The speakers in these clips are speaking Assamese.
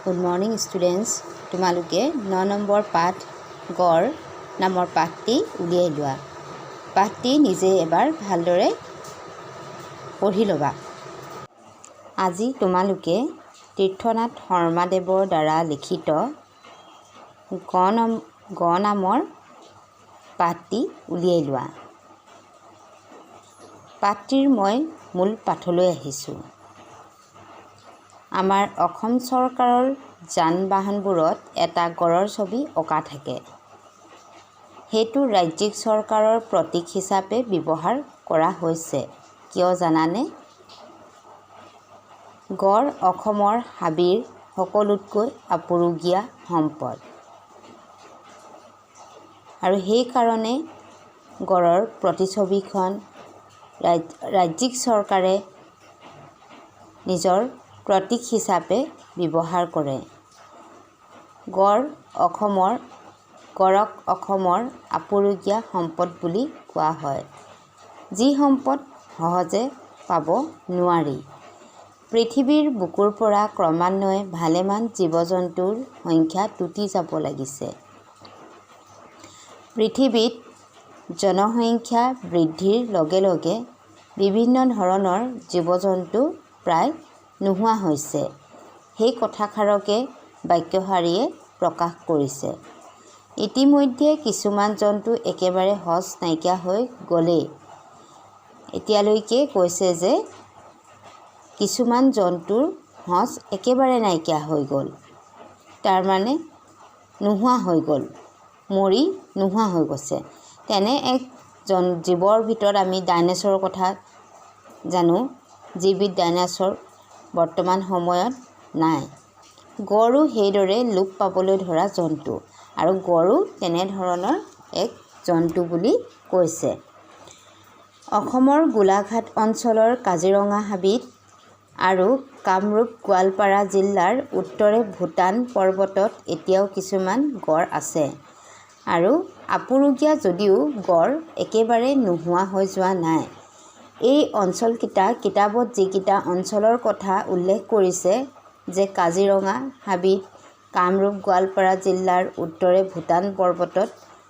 Good morning students. তোমালোকে 9 নম্বৰ পাঠ গড় নামৰ পাঠটি উলিয়াই লোৱা। পাঠটি নিজে এবাৰ ভালদৰে পঢ়ি ল'বা। আজি তোমালোকে তীৰ্থনাথ শৰ্মাদেৱৰ দ্বাৰা লিখিত গ নামৰ পাঠটি উলিয়াই লোৱা। পাঠটিৰ মই মূল পাঠলৈ আহিছোঁ। আমাৰ অসম চৰকাৰৰ যান বাহনবোৰত এটা গড়ৰ ছবি অঁকা থাকে। সেইটো ৰাজ্যিক চৰকাৰৰ প্ৰতীক হিচাপে ব্যৱহাৰ কৰা হৈছে। কিয় জানানে? গড় অসমৰ হাবিৰ সকলোতকৈ আপুৰুগীয়া সম্পদ আৰু সেইকাৰণে গড়ৰ প্ৰতিছবিখন ৰাজ্যিক চৰকাৰে নিজৰ প্ৰতীক হিচাপে ব্যৱহাৰ কৰে। গড়ক অসমৰ আপুৰুগীয়া সম্পদ বুলি কোৱা হয়, যি সম্পদ সহজে পাব নোৱাৰি। পৃথিৱীৰ বুকুৰ পৰা ক্ৰমান্বয়ে ভালেমান জীৱ-জন্তুৰ সংখ্যা টুটি যাব লাগিছে। পৃথিৱীত জনসংখ্যা বৃদ্ধিৰ লগে লগে বিভিন্ন ধৰণৰ জীৱ-জন্তু প্ৰায় নোহোৱা হৈছে। সেই কথাষাৰকে বাক্যশাৰীয়ে প্ৰকাশ কৰিছে। ইতিমধ্যে কিছুমান জন্তু একেবাৰে সঁচ নাইকিয়া হৈ গ'লেই। এতিয়ালৈকে কৈছে যে কিছুমান জন্তুৰ সঁচ একেবাৰে নাইকিয়া হৈ গ'ল, তাৰমানে নোহোৱা হৈ গ'ল, মৰি নোহোৱা হৈ গৈছে। তেনে এক জীৱৰ ভিতৰত আমি ডাইনছৰৰ কথা জানো, যিবিধ ডাইনছৰ বৰ্তমান সময়ত নাই। গড়ো সেইদৰে লোপ পাবলৈ ধৰা জন্তু, আৰু গড়ো তেনেধৰণৰ এক জন্তু বুলি কৈছে। অসমৰ গোলাঘাট অঞ্চলৰ কাজিৰঙা হাবিত আৰু কামৰূপ গোৱালপাৰা জিলাৰ উত্তৰে ভূটান পৰ্বতত এতিয়াও কিছুমান গড় আছে। আৰু আপুৰুগীয়া যদিও গড় একেবাৰে নোহোৱা হৈ যোৱা নাই। এই অঞ্চলকেইটা কিতাপত যিকেইটা অঞ্চলৰ কথা উল্লেখ কৰিছে যে কাজিৰঙা হাবিত কামৰূপ গোৱালপাৰা জিলাৰ উত্তৰে ভূটান পৰ্বতত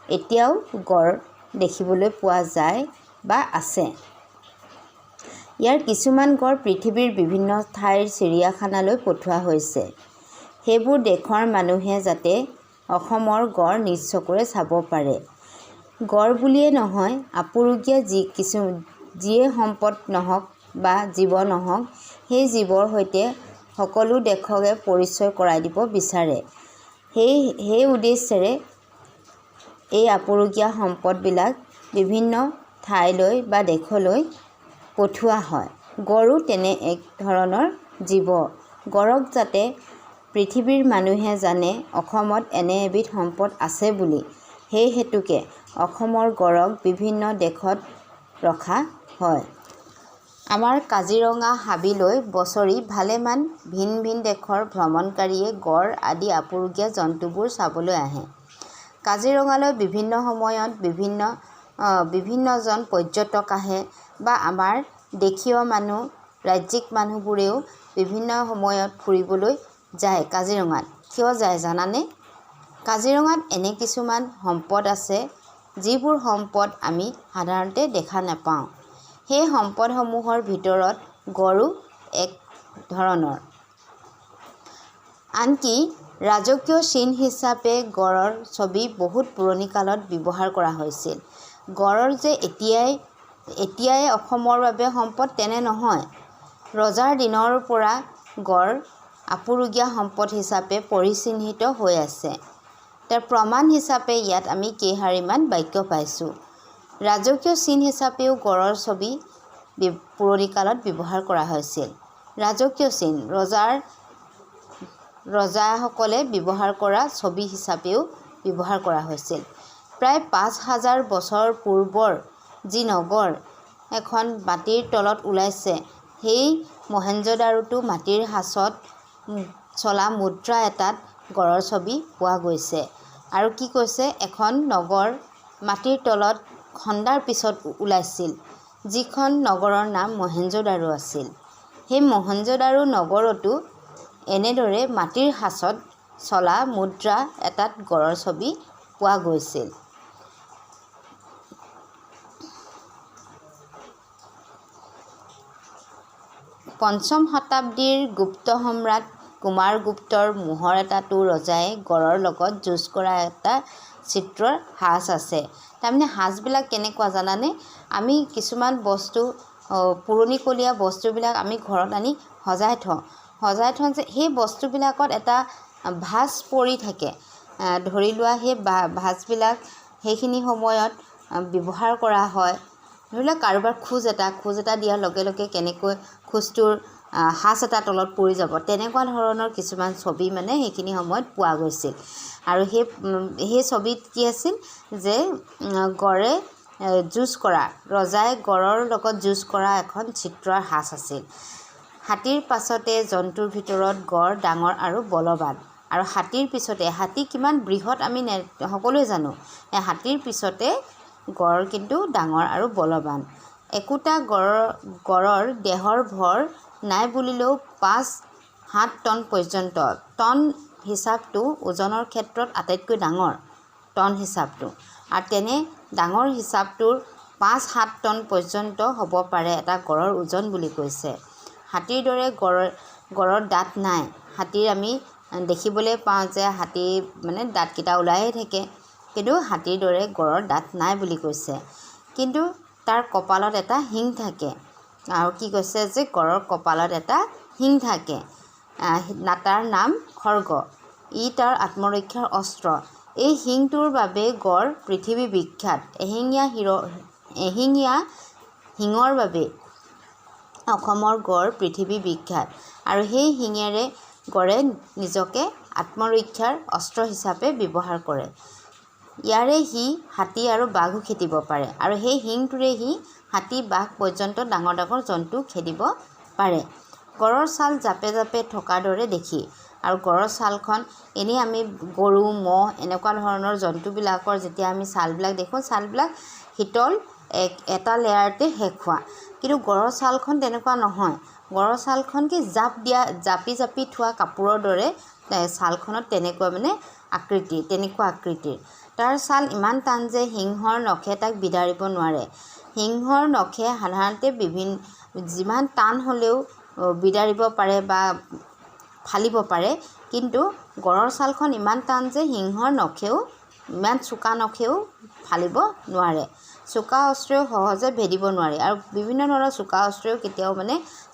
এতিয়াও গড় দেখিবলৈ পোৱা যায় বা আছে। ইয়াৰ কিছুমান গড় পৃথিৱীৰ বিভিন্ন ঠাইৰ চিৰিয়াখানালৈ পঠোৱা হৈছে। সেইবোৰ দেশৰ মানুহে যাতে অসমৰ গড় নিজ চকুৰে চাব পাৰে। গড় বুলিয়ে নহয়, আপুৰুগীয়া যিয়ে সম্পদ নহওক বা জীৱ নহওক, সেই জীৱৰ সৈতে সকলো দেশকে পৰিচয় কৰাই দিব বিচাৰে। সেই উদ্দেশ্যেৰে এই আপুৰুগীয়া সম্পদবিলাক বিভিন্ন ঠাইলৈ বা দেশলৈ পঠোৱা হয়। গড়ো তেনে এক ধৰণৰ জীৱ। গড়ক যাতে পৃথিৱীৰ মানুহে জানে অসমত এনে এবিধ সম্পদ আছে বুলি, সেই হেতুকে অসমৰ গড়ক বিভিন্ন দেশত ৰখা হয়। আমাৰ কাজিৰঙা হাবিলৈ বছৰি ভালেমান ভিন ভিন দেশৰ ভ্ৰমণকাৰীয়ে গড় আদি আপুৰুগীয়া জন্তুবোৰ চাবলৈ আহে। কাজিৰঙালৈ বিভিন্ন সময়ত বিভিন্নজন পৰ্যটক আহে বা আমাৰ দেশীয় মানুহ, ৰাজ্যিক মানুহবোৰেও বিভিন্ন সময়ত ফুৰিবলৈ যায় কাজিৰঙাত। কিয় যায় জানানে? কাজিৰঙাত এনে কিছুমান সম্পদ আছে, যিবোৰ সম্পদ আমি সাধাৰণতে দেখা নাপাওঁ। সেই সম্পদসমূহৰ ভিতৰত গড়ো এক ধৰণৰ। আনকি ৰাজকীয় চিন হিচাপে গড়ৰ ছবি বহুত পুৰণি কালত ব্যৱহাৰ কৰা হৈছিল। গড়ৰ যে এতিয়াই অসমৰ বাবে সম্পদ তেনে নহয়। ৰজাৰ দিনৰ পৰা গড় আপুৰুগীয়া সম্পদ হিচাপে পৰিচিহ্নিত হৈ আছে। তাৰ প্ৰমাণ হিচাপে ইয়াত আমি কেইশাৰীমান বাক্য পাইছোঁ। ৰাজকীয় চিন হিচাপেও গড়ৰ ছবি পুৰণি কালত ব্যৱহাৰ কৰা হৈছিল। ৰাজকীয় চিন ৰজাসকলে ব্যৱহাৰ কৰা ছবি হিচাপেও ব্যৱহাৰ কৰা হৈছিল। প্ৰায় ৫,০০০ বছৰ পূৰ্বৰ যি নগৰ এখন মাটিৰ তলত ওলাইছে, সেই মহেঞ্জোদাৰোতো মাটিৰ সাঁচত চলা মুদ্ৰা এটাত গড়ৰ ছবি পোৱা গৈছে। আৰু কি কৈছে, এখন নগৰ মাটিৰ তলত খন্দাৰ পিছত ওলাইছিল, যিখন নগৰৰ নাম মহেঞ্জোদাৰো আছিল। সেই মহেঞ্জোদাৰো নগৰতো এনেদৰে মাটিৰ সাঁচত চলা মুদ্ৰা এটাত গড়ৰ ছবি পোৱা গৈছিল। পঞ্চম শতাব্দীৰ গুপ্ত সম্ৰাট কুমাৰগুপ্তৰ মোহৰ এটাতো ৰজাই গড়ৰ লগত যুঁজ কৰা এটা চিত্ৰৰ সাঁচ আছে। তাৰমানে সাঁচবিলাক কেনেকুৱা জানানে? আমি কিছুমান বস্তু পুৰণিকলীয়া বস্তুবিলাক আমি ঘৰত আনি সজাই থওঁ যে সেই বস্তুবিলাকত এটা ভাঁজ পৰি থাকে। ধৰি লোৱা সেই ভাঁজবিলাক সেইখিনি সময়ত ব্যৱহাৰ কৰা হয়। ধৰি লোৱা কাৰোবাৰ খোজ এটা দিয়াৰ লগে লগে কেনেকৈ খোজটোৰ সাঁচ এটা তলত পৰি যাব, তেনেকুৱা ধৰণৰ কিছুমান ছবি মানে সেইখিনি সময়ত পোৱা গৈছিল। আৰু সেই ছবিত কি আছিল যে গড়ে যুঁজ কৰা, ৰজাই গড়ৰ লগত যুঁজ কৰা এখন চিত্ৰৰ সাঁচ আছিল। হাতীৰ পাছতে জন্তুৰ ভিতৰত গড় ডাঙৰ আৰু বলৱান। আৰু হাতীৰ পিছতে, হাতী কিমান বৃহৎ আমি সকলোৱে জানো, হাতীৰ পিছতে গড় কিন্তু ডাঙৰ আৰু বলৱান। একোটা গড়ৰ দেহৰ ভৰ নাই বুলিলেও 5-7 টন পৰ্যন্ত। টন হিচাপটো ওজনৰ ক্ষেত্ৰত আটাইতকৈ ডাঙৰ, টন হিচাপটো। আৰু তেনে ডাঙৰ হিচাপটোৰ 5-7 টন পৰ্যন্ত হ'ব পাৰে এটা গড়ৰ ওজন বুলি কৈছে। হাতীৰ দৰে গড়ৰ দাঁত নাই। হাতীৰ আমি দেখিবলৈ পাওঁ যে হাতী মানে দাঁতকেইটা ওলাইহে থাকে, কিন্তু হাতীৰ দৰে গড়ৰ দাঁত নাই বুলি কৈছে। কিন্তু তাৰ কপালত এটা শিং থাকে। আৰু কি কৈছে যে গড়ৰ কপালত এটা শিং থাকে। তাৰ নাম খৰ্গ। ই তাৰ আত্মৰক্ষাৰ অস্ত্ৰ। এই শিংটোৰ বাবে গড় পৃথিৱী বিখ্যাত। এশিঙীয়া শিঙৰ বাবে অসমৰ গড় পৃথিৱী বিখ্যাত। আৰু সেই শিঙেৰে গড়ে নিজকে আত্মৰক্ষাৰ অস্ত্ৰ হিচাপে ব্যৱহাৰ কৰে। ইয়াৰে সি হাতী আৰু বাঘো খেদিব পাৰে। আৰু সেই শিংটোৰে সি হাতী বাঘ পৰ্যন্ত ডাঙৰ ডাঙৰ জন্তু খেদিব পাৰে। গড়ৰ ছাল জাপে জাপে থকাৰ দৰে দেখি। আৰু গড়ৰ ছালখন এনেই আমি গৰু ম'হ এনেকুৱা ধৰণৰ জন্তুবিলাকৰ যেতিয়া আমি ছালবিলাক দেখোঁ, ছালবিলাক শীতল এটা লেয়াৰতে শেষ হোৱা। কিন্তু গড়ৰ ছালখন তেনেকুৱা নহয়। গড়ৰ ছালখন কি জাপি থোৱা কাপোৰৰ দৰে ছালখনত তেনেকুৱা আকৃতিৰ। তাৰ ছাল ইমান টান যে সিংহৰ নখে তাক বিদাৰিব নোৱাৰে। সিংহৰ নখে সাধাৰণতে যিমান টান হ'লেও বিদাৰিব পাৰে বা ফালিব পাৰে, কিন্তু গড়ৰ ছালখন ইমান টান যে সিংহৰ নখেও, ইমান চোকা নখেও ফালিব নোৱাৰে। চোকা অস্ত্ৰেও সহজে ভেদিব নোৱাৰে। আৰু বিভিন্ন ধৰণৰ চোকা অস্ত্ৰেও কেতিয়াও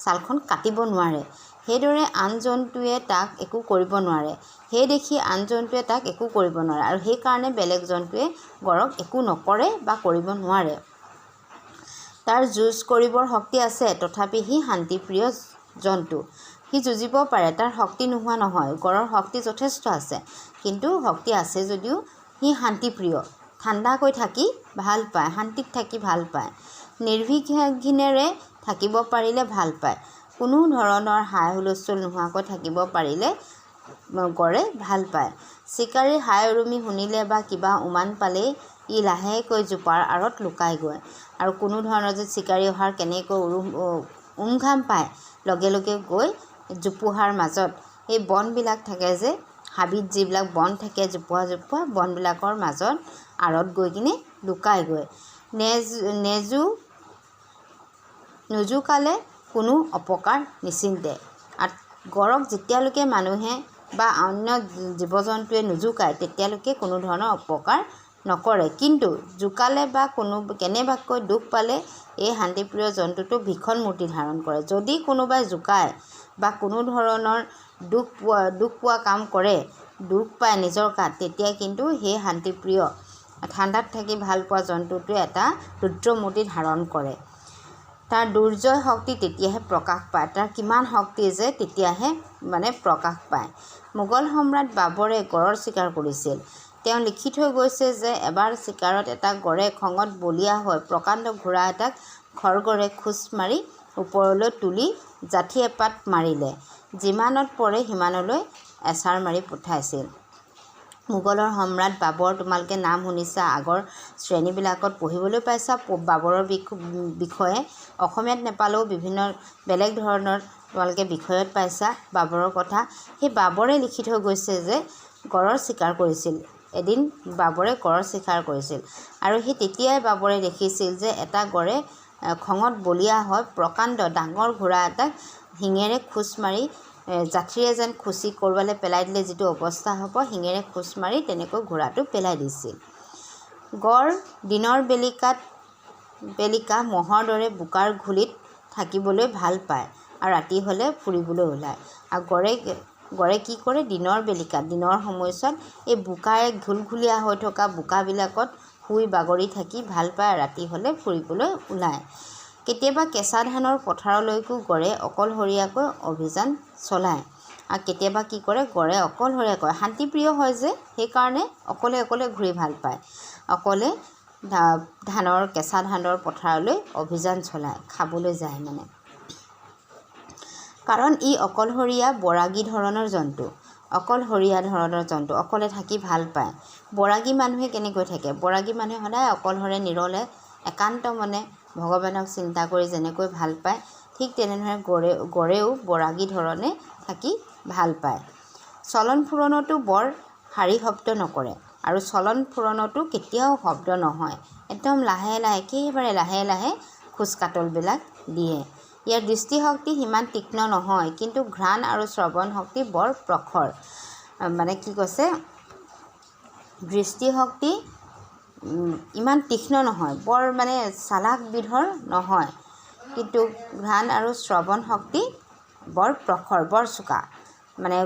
ছালখন কাটিব নোৱাৰে। সেইদৰে আন জন্তুৱে তাক একো কৰিব নোৱাৰে। সেই দেখি আন জন্তুৱে তাক একো কৰিব নোৱাৰে। আৰু সেইকাৰণে বেলেগ জন্তুৱে গড়ক একো নকৰে বা কৰিব নোৱাৰে। তাৰ যুঁজ কৰিবৰ শক্তি আছে, তথাপি সি শান্তিপ্ৰিয় জন্তু। সি যুঁজিব পাৰে, তাৰ শক্তি নোহোৱা নহয়। গড়ৰ শক্তি যথেষ্ট আছে, কিন্তু শক্তি আছে যদিও সি শান্তিপ্ৰিয়। ঠাণ্ডাকৈ থাকি ভাল পায়, শান্তিত থাকি ভাল পায়। নিৰ্বিঘ্নেৰে থাকিব পাৰিলে ভাল পায়। কোনো ধৰণৰ হাই হুলস্থুল নোহোৱাকৈ থাকিব পাৰিলে গড়ে ভাল পায়। চিকাৰীৰ হাই উৰুমি শুনিলে বা কিবা উমান পালেই ই লাহেকৈ জোপাৰ আঁৰত লুকায়গৈ। আৰু কোনো ধৰণৰ যে চিকাৰী অহাৰ কেনেকৈ উমঘাম পায়, লগে লগে গৈ জোপোহাৰ মাজত, এই বনবিলাক থাকে যে, হাবিত যিবিলাক বন থাকে, জোপোহা বনবিলাকৰ মাজত আঁৰত গৈ কিনে লুকায়গৈ। নোজোকালে কোনো অপকাৰ নিচিন্তে। গড়ক যেতিয়ালৈকে মানুহে বা অন্য জীৱ জন্তুৱে নোজোকায়, তেতিয়ালৈকে কোনো ধৰণৰ অপকাৰ নকৰে। কিন্তু জোকালে বা কেনেবাকৈ দুখ পালে এই শান্তিপ্ৰিয় জন্তুটো ভীষণ মূৰ্তি ধাৰণ কৰে। যদি কোনোবাই জোকায় বা কোনো ধৰণৰ দুখ পোৱা কাম কৰে, দুখ পায় নিজৰ গাত, তেতিয়া কিন্তু সেই শান্তিপ্ৰিয় ঠাণ্ডাত থাকি ভাল পোৱা জন্তুটোৱে এটা ৰুদ্ৰমূৰ্তি ধাৰণ কৰে। তাৰ দুৰ্জয় শক্তি তেতিয়াহে প্ৰকাশ পায়। তাৰ কিমান শক্তি যে তেতিয়াহে প্ৰকাশ পায়। মোগল সম্ৰাট বাবৰে গড়ৰ চিকাৰ কৰিছিল। তেওঁ লিখি থৈ গৈছে যে এবাৰ চিকাৰত এটা গড়ে খঙত বলিয়া হৈ প্ৰকাণ্ড ঘোঁৰা এটাক খৰ্গৰে খোজ মাৰি ওপৰলৈ তুলি জাঠি এপাত মাৰিলে। যিমানত পৰে সিমানলৈ এচাৰ মাৰি পঠাইছিল। মোগলৰ সম্ৰাট বাবৰ তোমালোকে নাম শুনিছা, আগৰ শ্ৰেণীবিলাকত পঢ়িবলৈ পাইছা বাবৰৰ বিষয়ে। অসমীয়াত নেপালেও বিভিন্ন বেলেগ ধৰণৰ তোমালোকে বিষয়ত পাইছা বাবৰৰ কথা। সেই বাবৰে লিখি থৈ গৈছে যে গড়ৰ চিকাৰ কৰিছিল। এদিন বাবৰে গড়ৰ চিকাৰ কৰিছিল আৰু সেই তেতিয়াই বাবৰে দেখিছিল যে এটা গড়ে খঙত বলিয়া হয় প্ৰকাণ্ড ডাঙৰ ঘোঁৰা এটাক শিঙেৰে খোজ মাৰি জাঠিৰে যেন খুচি ক'ৰবালৈ পেলাই দিলে যিটো অৱস্থা হ'ব, শিঙেৰে খোজ মাৰি তেনেকৈ ঘোঁৰাটো পেলাই দিছিল। গড় দিনৰ বেলিকা মহৰ দৰে বোকাৰ ঘুলিত থাকিবলৈ ভাল পায় আৰু ৰাতি হ'লে ফুৰিবলৈ ওলায়। আৰু গড়ে কি কৰে, দিনৰ সময়ছোৱাত এই বোকাৰে ঘুলঘুলীয়া হৈ থকা বোকাবিলাকত শুই বাগৰি থাকি ভাল পায় আৰু ৰাতি হ'লে ফুৰিবলৈ ওলায়। কেতিয়াবা কেঁচা ধানৰ পথাৰলৈকো গড়ে অকলশৰীয়াকৈ অভিযান চলায়। আৰু কেতিয়াবা কি কৰে, গড়ে অকলশৰীয়াকৈ শান্তিপ্ৰিয় হয় যে সেইকাৰণে অকলে ঘূৰি ভাল পায়। অকলে কেঁচা ধানৰ পথাৰলৈ অভিযান চলায়, খাবলৈ যায় মানে। কাৰণ ই অকলশৰীয়া বৰাগী ধৰণৰ জন্তু, অকলে থাকি ভাল পায়। বৰাগী মানুহে কেনেকৈ থাকে? বৰাগী মানুহে সদায় অকলশৰে নিৰলে একান্ত মনে ভগৱানক চিন্তা কৰি যেনেকৈ ভাল পায়, ঠিক তেনেধৰণে গড়েও বৰাগী ধৰণে থাকি ভাল পায়। চলন ফুৰণতো বৰ শাৰী শব্দ নকৰে আৰু চলন ফুৰণতো কেতিয়াও শব্দ নহয়। একদম একেবাৰে লাহে খোজ কাটলবিলাক দিয়ে। ইয়াৰ দৃষ্টিশক্তি সিমান তীক্ষ্ণ নহয়, কিন্তু ঘ্ৰাণ আৰু শ্ৰৱণ শক্তি বৰ প্ৰখৰ। মানে কি কৈছে, দৃষ্টিশক্তি ইমান তীক্ষ্ণ নহয়, বৰ মানে চালাক বিধৰ নহয়, কিন্তু ঘ্ৰাণ আৰু শ্ৰৱণ শক্তি বৰ প্ৰখৰ, বৰ চোকা। মানে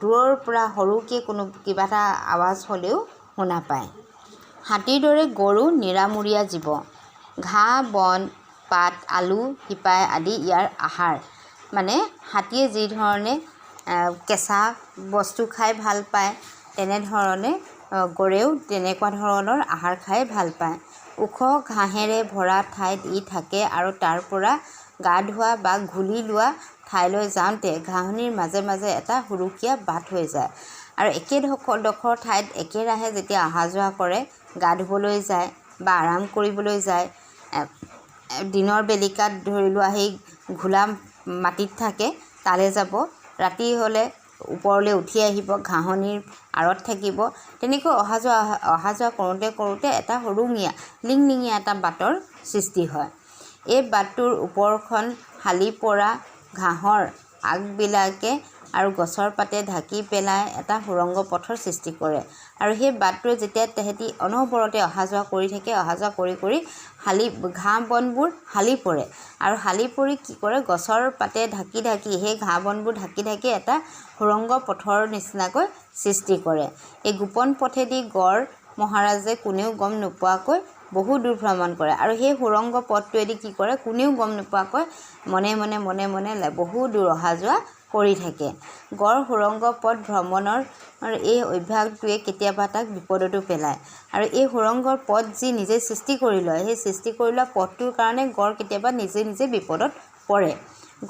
দূৰৰ পৰা সৰুকৈ কিবা এটা আৱাজ হ'লেও শুনা পায়। হাতীৰ দৰে গৰু নিৰামূৰীয়া জীৱ। ঘাঁহ বন পাত আলু শিপাই আদি ইয়াৰ আহাৰ। মানে হাতীয়ে যি ধৰণে কেঁচা বস্তু খাই ভাল পায়, তেনেধৰণে গড়েও তেনেকুৱা ধৰণৰ আহাৰ খাই ভাল পায়। ওখ ঘাঁহেৰে ভৰা ঠাইত ই থাকে আৰু তাৰ পৰা গা ধোৱা বা ঘুলি লোৱা ঠাইলৈ যাওঁতে ঘাঁহনিৰ মাজে মাজে এটা সুৰুকীয়া বাট হৈ যায়। আৰু একেডোখৰ ঠাইত একেৰাহে যেতিয়া অহা যোৱা কৰে, গা ধুবলৈ যায় বা আৰাম কৰিবলৈ যায়, দিনৰ বেলিকাত ধৰি লোৱা সেই ঘোলা মাটিত থাকে, তালৈ যাব, ৰাতি হ'লে ওপৰলৈ উঠি আহিব, ঘাঁহনিৰ আঁৰত থাকিব। তেনেকৈ অহা যোৱা কৰোঁতে এটা সৰুঙীয়া লিংলিঙীয়া এটা বাটৰ সৃষ্টি হয়। এই বাটটোৰ ওপৰখন হালি পৰা ঘাঁহৰ আগবিলাকে আৰু গছৰ পাতে ঢাকি পেলাই এটা সুৰংগ পথৰ সৃষ্টি কৰে। আৰু সেই বাটটোৱে যেতিয়া তেহেঁতি অনবৰতে অহা যোৱা কৰি থাকে, অহা যোৱা কৰি ঘাঁহ বনবোৰ হালি পৰে আৰু হালি পৰি কি কৰে, গছৰ পাতে ঢাকি সেই ঘাঁহ বনবোৰ ঢাকি এটা সুৰংগ পথৰ নিচিনাকৈ সৃষ্টি কৰে। এই গোপন পথেদি গড় মহাৰাজে কোনেও গম নোপোৱাকৈ বহু দূৰ ভ্ৰমণ কৰে আৰু সেই সুৰংগ পথটোৱেদি কি কৰে, কোনেও গম নোপোৱাকৈ মনে মনে বহু দূৰ অহা যোৱা কৰি থাকে। গড় সুৰংগ পথ ভ্ৰমণৰ এই অভ্যাসটোৱে কেতিয়াবা তাক বিপদতো পেলায়। আৰু এই সুৰংগৰ পথ যি নিজে সৃষ্টি কৰি লয়, সেই সৃষ্টি কৰি লোৱা পথটোৰ কাৰণে গড় কেতিয়াবা নিজে বিপদত পৰে।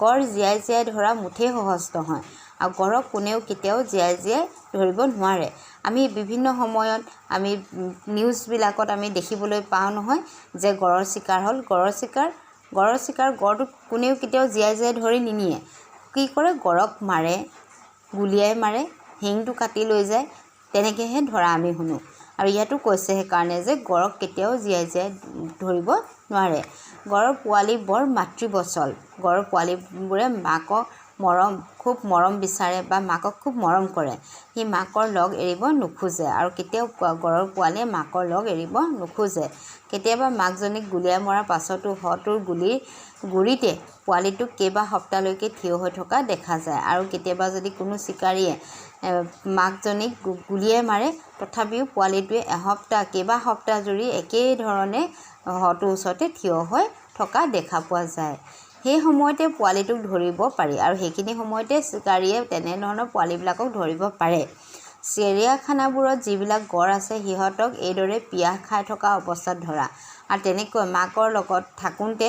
গড় জীয়াই ধৰা মুঠেই সহজ নহয় আৰু গড়ক কোনেও কেতিয়াও জীয়াই ধৰিব নোৱাৰে। আমি বিভিন্ন সময়ত আমি নিউজবিলাকত আমি দেখিবলৈ পাওঁ নহয় যে গড়ৰ চিকাৰ হ'ল। গড়টোক কোনেও কেতিয়াও জীয়াই ধৰি নিনিয়ে। কি কৰে, গড়ক মাৰে, গুলিয়াই মাৰে, শিংটো কাটি লৈ যায়, তেনেকৈহে ধৰা আমি শুনো। আৰু ইয়াতো কৈছে সেইকাৰণে যে গড়ক কেতিয়াও জীয়াই ধৰিব নোৱাৰে। গড়ৰ পোৱালি বৰ মাতৃবচল। গড়ৰ পোৱালিবোৰে মাকক খুব মৰম বিচাৰে বা মাকক খুব মৰম কৰে। সি মাকৰ লগ এৰিব নোখোজে আৰু কেতিয়াও গড়ৰ পোৱালীয়ে মাকৰ লগ এৰিব নোখোজে। কেতিয়াবা মাকজনীক গুলিয়াই মৰাৰ পাছতো হটোৰ গুৰিতে পোৱালিটোক কেইবা সপ্তাহলৈকে থিয় হৈ থকা দেখা যায়। আৰু কেতিয়াবা যদি কোনো চিকাৰীয়ে মাকজনীক গুলিয়াই মাৰে, তথাপিও পোৱালিটোৱে কেইবা সপ্তাহ জুৰি একেধৰণে হটোৰ ওচৰতে থিয় হৈ থকা দেখা পোৱা যায়। সেই সময়তে পোৱালিটোক ধৰিব পাৰি আৰু সেইখিনি সময়তে চিকাৰীয়ে তেনেধৰণৰ পোৱালিবিলাকক ধৰিব পাৰে। চিৰিয়াখানাবোৰত যিবিলাক গড় আছে, সিহঁতক এইদৰে পিয়াহ খাই থকা অৱস্থাত ধৰা আৰু তেনেকৈ মাকৰ লগত থাকোঁতে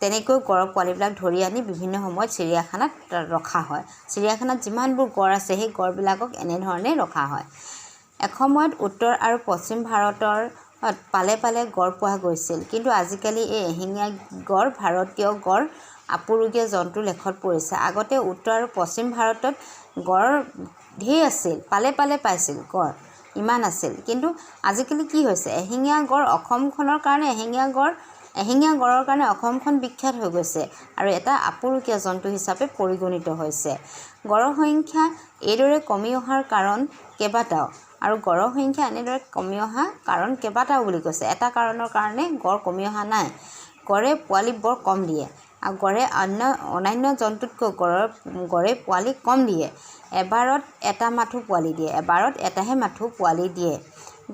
তেনেকৈ গড়ৰ পোৱালিবিলাক ধৰি আনি বিভিন্ন সময়ত চিৰিয়াখানাত ৰখা হয়। চিৰিয়াখানাত যিমানবোৰ গড় আছে সেই গড়বিলাকক এনেধৰণে ৰখা হয়। এসময়ত উত্তৰ আৰু পশ্চিম ভাৰতৰ পালে পালে গড় পোৱা গৈছিল, কিন্তু আজিকালি এই এশিঙীয়া গড় ভাৰতীয় গড় আপুৰুগীয়া জন্তুৰ লেখত পৰিছে। আগতে উত্তৰ আৰু পশ্চিম ভাৰতত গড় ঢেৰ আছিল, পালে পালে পাইছিল গড়, ইমান আছিল। কিন্তু আজিকালি কি হৈছে, এশিঙীয়া গড় অসমখনৰ কাৰণে এশিঙীয়া গড়ৰ কাৰণে অসমখন বিখ্যাত হৈ গৈছে আৰু এটা আপুৰুগীয়া জন্তু হিচাপে পৰিগণিত হৈছে। গড়ৰ সংখ্যা এইদৰে কমি অহাৰ কাৰণ কেইবাটাও, আৰু গড়ৰ সংখ্যা এনেদৰে কমি অহা কাৰণ কেইবাটাও বুলি কৈছে। এটা কাৰণৰ কাৰণে গড় কমি অহা নাই, গড়ে পোৱালি বৰ কম দিয়ে, আৰু গড়ে অন্যান্য জন্তুতকৈ গড়ে পোৱালি কম দিয়ে। এবাৰত এটা মাথো পোৱালি দিয়ে, এবাৰত এটাহে মাথো পোৱালি দিয়ে।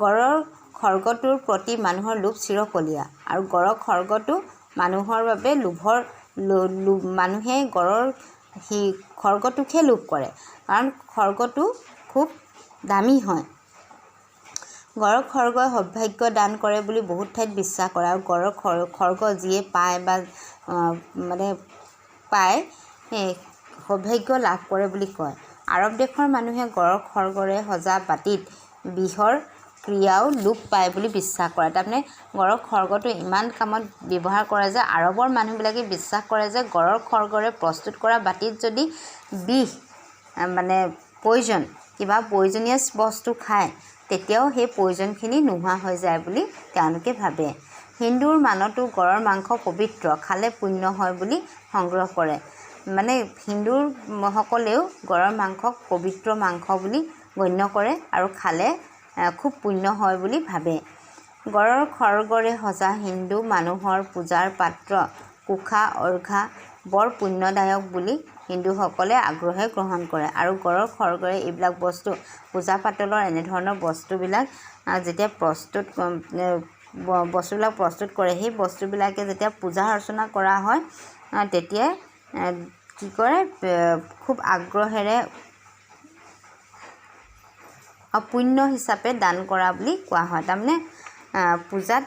গড়ৰ খৰ্গটোৰ প্ৰতি মানুহৰ লোভ চিৰকলীয়া, আৰু গড়ৰ খৰ্গটো মানুহৰ বাবে মানুহে গড়ৰ খৰ্গটোকহে লোভ কৰে, কাৰণ খৰ্গটো খুব দামী হয়। গড়ৰ খৰ্গই সৌভাগ্য দান কৰে বুলি বহুত ঠাইত বিশ্বাস কৰে, আৰু গড়ৰ খৰ্গ যিয়ে পায় বা পায় সৌভাগ্য লাভ কৰে বুলি কয়। আৰৱ দেশৰ মানুহে গড়ৰ খৰ্গৰে সজা বাতিত বিহৰ ক্ৰিয়াও লোপ পায় বুলি বিশ্বাস কৰে। তাৰমানে গড়ৰ খৰ্গটো ইমান কামত ব্যৱহাৰ কৰে যে আৰৱৰ মানুহবিলাকে বিশ্বাস কৰে যে গড়ৰ খৰ্গৰে প্ৰস্তুত কৰা বাতিত যদি বিষ কিবা পয়জনিয়াছ বস্তু খায় তেতিয়াও সেই পয়জনখিনি নোহোৱা হৈ যায় বুলি তেওঁলোকে ভাবে। হিন্দুৰ মানতো গড়ৰ মাংস পবিত্ৰ, খালে পুণ্য হয় বুলি সংগ্ৰহ কৰে। হিন্দুৰ সকলেও গড়ৰ মাংসক পবিত্ৰ মাংস বুলি গণ্য কৰে আৰু খালে খুব পুণ্য হয় বুলি ভাবে। গড়ৰ খৰ্গৰে সজা হিন্দু মানুহৰ পূজাৰ পাত্ৰ কুশা অৰ্ঘা বৰ পুণ্যদায়ক বুলি হিন্দুসকলে আগ্ৰহে গ্ৰহণ কৰে, আৰু গড়ৰ খৰ্গৰে এইবিলাক বস্তু পূজা পাতলৰ এনেধৰণৰ বস্তুবিলাক যেতিয়া বস্তুবিলাক প্ৰস্তুত কৰে, সেই বস্তুবিলাকে যেতিয়া পূজা অৰ্চনা কৰা হয় তেতিয়া কি কৰে, খুব আগ্ৰহেৰে পুণ্য হিচাপে দান কৰা বুলি কোৱা হয়। তাৰমানে পূজাত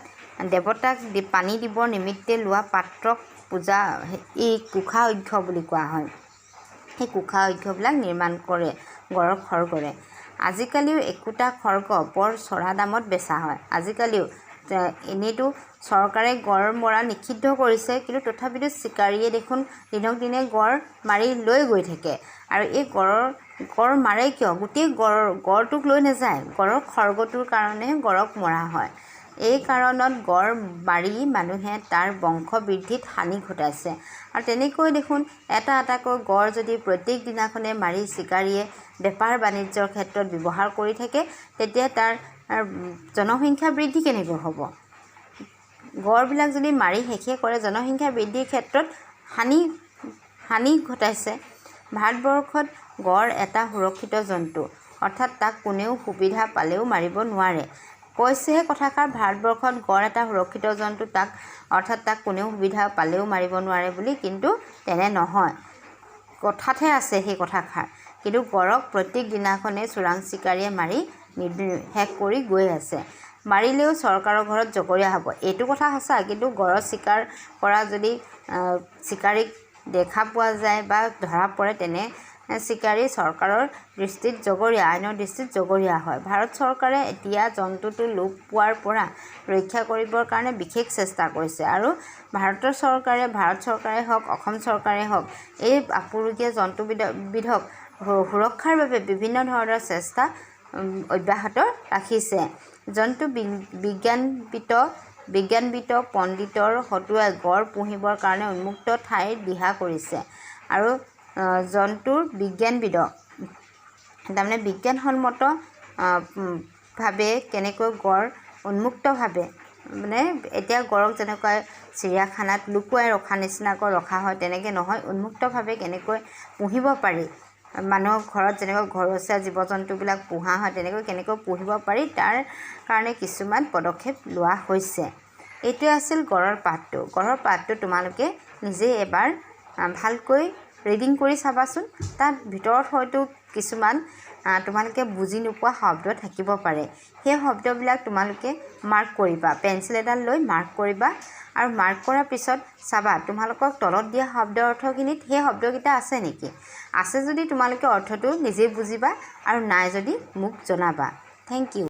দেৱতাক পানী দিবৰ নিমিত্তে লোৱা পাত্ৰক এই কুশা অৰ্ঘ্য বুলি কোৱা হয়। সেই কুশা অৰ্ঘ্যবিলাক নিৰ্মাণ কৰে গড়ৰ খৰ্গৰে। আজিকালিও একোটা খৰ্গ বৰ চৰা দামত বেচা হয়। আজিকালিও এনেইতো চৰকাৰে গড় মৰা নিষিদ্ধ কৰিছে, কিন্তু তথাপিতো চিকাৰীয়ে দেখোন দিনক দিনে গড় মাৰি লৈ গৈ থাকে, আৰু এই গড় মাৰে কিয়, গোটেই গড়টোক লৈ নাযায়, গড়ৰ খৰ্গটোৰ কাৰণে গড়ক মৰা হয়। এই কাৰণত গড় মাৰি মানুহে তাৰ বংশ বৃদ্ধিত হানি ঘটাইছে। আৰু তেনেকৈ দেখোন এটা এটাকৈ গড় যদি প্ৰত্যেক দিনাখনে মাৰি চিকাৰীয়ে বেপাৰ বাণিজ্যৰ ক্ষেত্ৰত ব্যৱহাৰ কৰি থাকে, তেতিয়া তাৰ জনসংখ্যা বৃদ্ধি কেনেকৈ হ'ব? গড়বিলাক যদি মাৰি শেষে কৰে, জনসংখ্যা বৃদ্ধিৰ ক্ষেত্ৰত হানি ঘটাইছে। ভাৰতবৰ্ষত গড় এটা সুৰক্ষিত জন্তু, অৰ্থাৎ তাক কোনেও সুবিধা পালেও মাৰিব নোৱাৰে। কৈছেহে কথাষাৰ, ভাৰতবৰ্ষত গড় এটা সুৰক্ষিত জন্তু, অৰ্থাৎ তাক কোনেও সুবিধা পালেও মাৰিব নোৱাৰে বুলি, কিন্তু তেনে নহয়, কথাতহে আছে সেই কথাষাৰ। কিন্তু গড়ক প্ৰত্যেক দিনাখনে চোৰাং চিকাৰীয়ে মাৰি শেষ কৰি গৈ আছে। মাৰিলেও চৰকাৰৰ ঘৰত জগৰীয়া হ'ব, এইটো কথা সঁচা। কিন্তু গড়ৰ চিকাৰ কৰা যদি চিকাৰীক দেখা পোৱা যায় বা ধৰা পৰে, তেনে চিকাৰী চৰকাৰৰ দৃষ্টিত জগৰীয়া, আইনৰ দৃষ্টিত জগৰীয়া হয়। ভাৰত চৰকাৰে এতিয়া জন্তুটো লোপ পোৱাৰ পৰা ৰক্ষা কৰিবৰ কাৰণে বিশেষ চেষ্টা কৰিছে, আৰু ভাৰত চৰকাৰে হওক, অসম চৰকাৰে হওক, এই আপুৰুগীয়া জন্তুবিধক সুৰক্ষাৰ বাবে বিভিন্ন ধৰণৰ চেষ্টা অব্যাহত ৰাখিছে। জন্তু বিজ্ঞানবিদ পণ্ডিতৰ হতুৱাই গড় পুহিবৰ কাৰণে উন্মুক্ত ঠাইৰ দিহা কৰিছে, আৰু জন্তুৰ তাৰমানে বিজ্ঞানসন্মত ভাৱে কেনেকৈ গড় উন্মুক্তভাৱে এতিয়া গড়ক যেনেকৈ চিৰিয়াখানাত লুকুৱাই ৰখা নিচিনাকৈ ৰখা হয়, তেনেকৈ নহয়, উন্মুক্তভাৱে কেনেকৈ পুহিব পাৰি, মানুহৰ ঘৰত যেনেকৈ ঘৰচীয়া জীৱ জন্তুবিলাক পোহা হয় তেনেকৈ কেনেকৈ পুহিব পাৰি, তাৰ কাৰণে কিছুমান পদক্ষেপ লোৱা হৈছে। এইটোৱে আছিল গড়ৰ পাঠটো। গড়ৰ পাঠটো তোমালোকে নিজেই এবাৰ ভালকৈ ৰিডিং কৰি চাবাচোন। তাত ভিতৰত হয়তো কিছুমান তোমালোকে বুজি নোপোৱা শব্দ থাকিব পাৰে। সেই শব্দবিলাক তোমালোকে মাৰ্ক কৰিবা, পেঞ্চিল এডাল লৈ মাৰ্ক কৰিবা আৰু মাৰ্ক কৰাৰ পিছত চাবা তোমালোকক তলত দিয়া শব্দ অৰ্থখিনিত সেই শব্দকেইটা আছে নেকি। আছে যদি তোমালোকে অৰ্থটো নিজেই বুজিবা আৰু নাই যদি মোক জনাবা। Thank U.